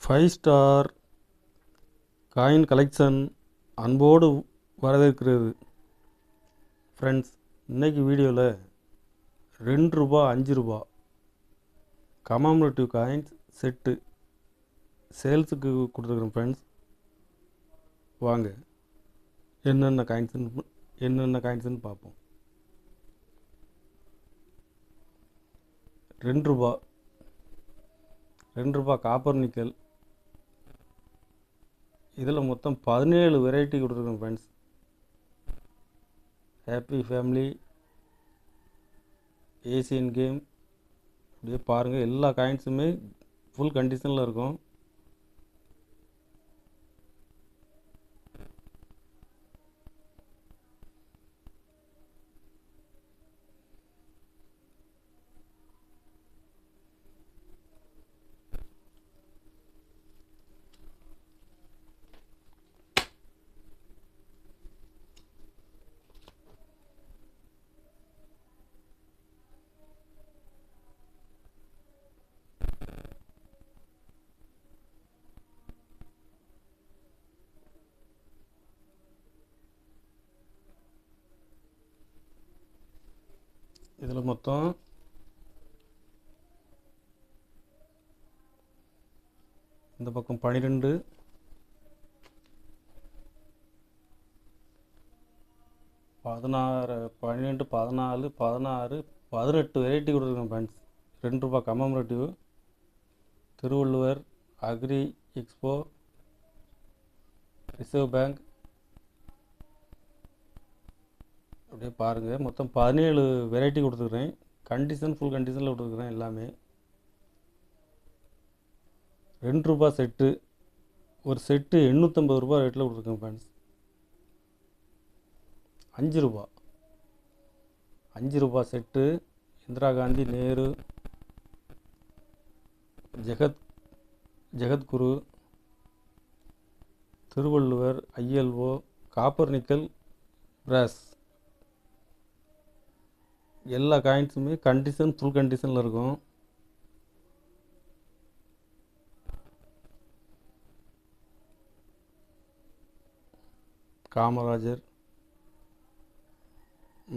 Five star coin collection அன்போடு வரவேற்கிறது. Friends, இன்றைக்கி வீடியோவில் 2 ரூபா 5 ரூபா கமாமரேட்டிவ் காயின்ஸ் செட்டு சேல்ஸுக்கு கொடுத்துருக்குறேன். ஃப்ரெண்ட்ஸ், வாங்க என்னென்ன காயின்ஸுன்னு பார்ப்போம். 2 ரூபா காப்பர் நிக்கல். இதில் மொத்தம் 17 வெரைட்டி கொடுத்துருக்கோம். Friends, happy family, Asian game, அப்படியே பாருங்கள். எல்லா காயின்ஸுமே ஃபுல் கண்டிஷனில் இருக்கும். இதில் மொத்தம் இந்த பக்கம் 12, 16, 12, 14, 16, 18 வெரைட்டி கொடுத்துருக்கோம். ஃப்ரெண்ட்ஸ், 2 ரூபா commemorative, Thiruvalluvar, agri expo, reserve bank, அப்படியே பாருங்கள். மொத்தம் 17 வெரைட்டி கொடுத்துருக்குறேன். கண்டிஷன் ஃபுல் கண்டிஷனில் கொடுத்துருக்குறேன். எல்லாமே 2 ரூபா செட்டு. ஒரு செட்டு 850 ரூபா ரேட்டில் கொடுத்துருக்கேன். ஃப்ரெண்ட்ஸ், 5 ரூபா set. Indira Gandhi, Nehru, Jagatguru, Thiruvalluvar, ILO, copper nickel, brass, எல்லா காயின்ஸுமே கண்டிஷன் ஃபுல் கண்டிஷனில் இருக்கும். Kamarajar,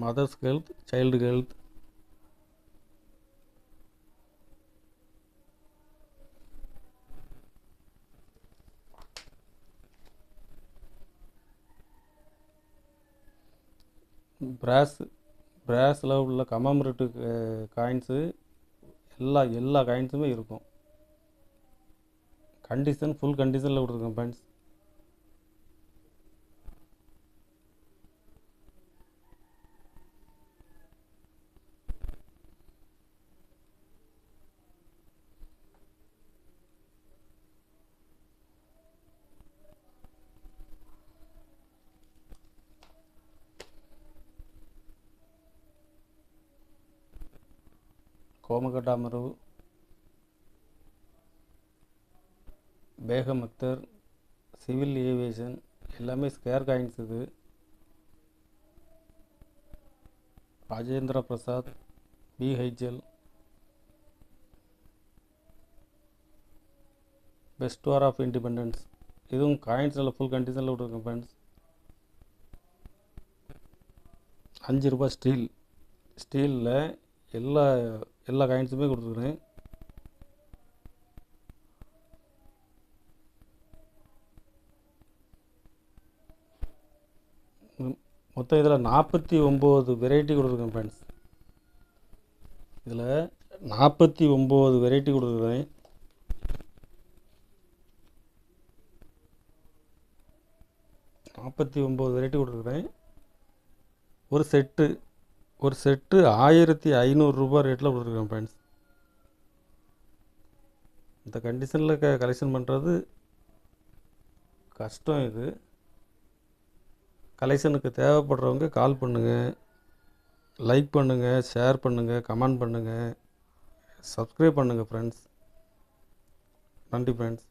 mother's health, child health, பிராஸில் உள்ள கமமரேட்டிவ் காயின்ஸு எல்லா காயின்ஸுமே இருக்கும். கண்டிஷன் ஃபுல் கண்டிஷனில் கொடுத்துருக்கேன். Friends, Komagata Maru, Begum Akhtar, civil aviation, எல்லாமே ஸ்கேர் காயின்ஸ். இது Rajendra Prasad, BHEL, first war of independence. இதுவும் காயின்ஸில் ஃபுல் கண்டிஷனில் விட்டுருக்கேன். ஃப்ரெண்ட்ஸ், 5 ரூபா ஸ்டீலில் எல்லா காயின்ஸுமே கொடுத்துருக்குறேன். மொத்தம் இதில் 49 வெரைட்டி கொடுத்துருக்கேன். ஃப்ரெண்ட்ஸ், இதில் 49 வெரைட்டி கொடுத்துருக்கேன். ஒரு செட்டு 1500 ரூபா ரேட்டில் கொடுத்துருக்கேன். ஃப்ரெண்ட்ஸ், இந்த கண்டிஷனில் கலெக்ஷன் பண்ணுறது கஷ்டம். இது கலெக்ஷனுக்கு தேவைப்படுறவங்க கால் பண்ணுங்கள், லைக் பண்ணுங்கள், ஷேர் பண்ணுங்கள், கமெண்ட் பண்ணுங்கள், சப்ஸ்கிரைப் பண்ணுங்கள். ஃப்ரெண்ட்ஸ், நன்றி. ஃப்ரெண்ட்ஸ்.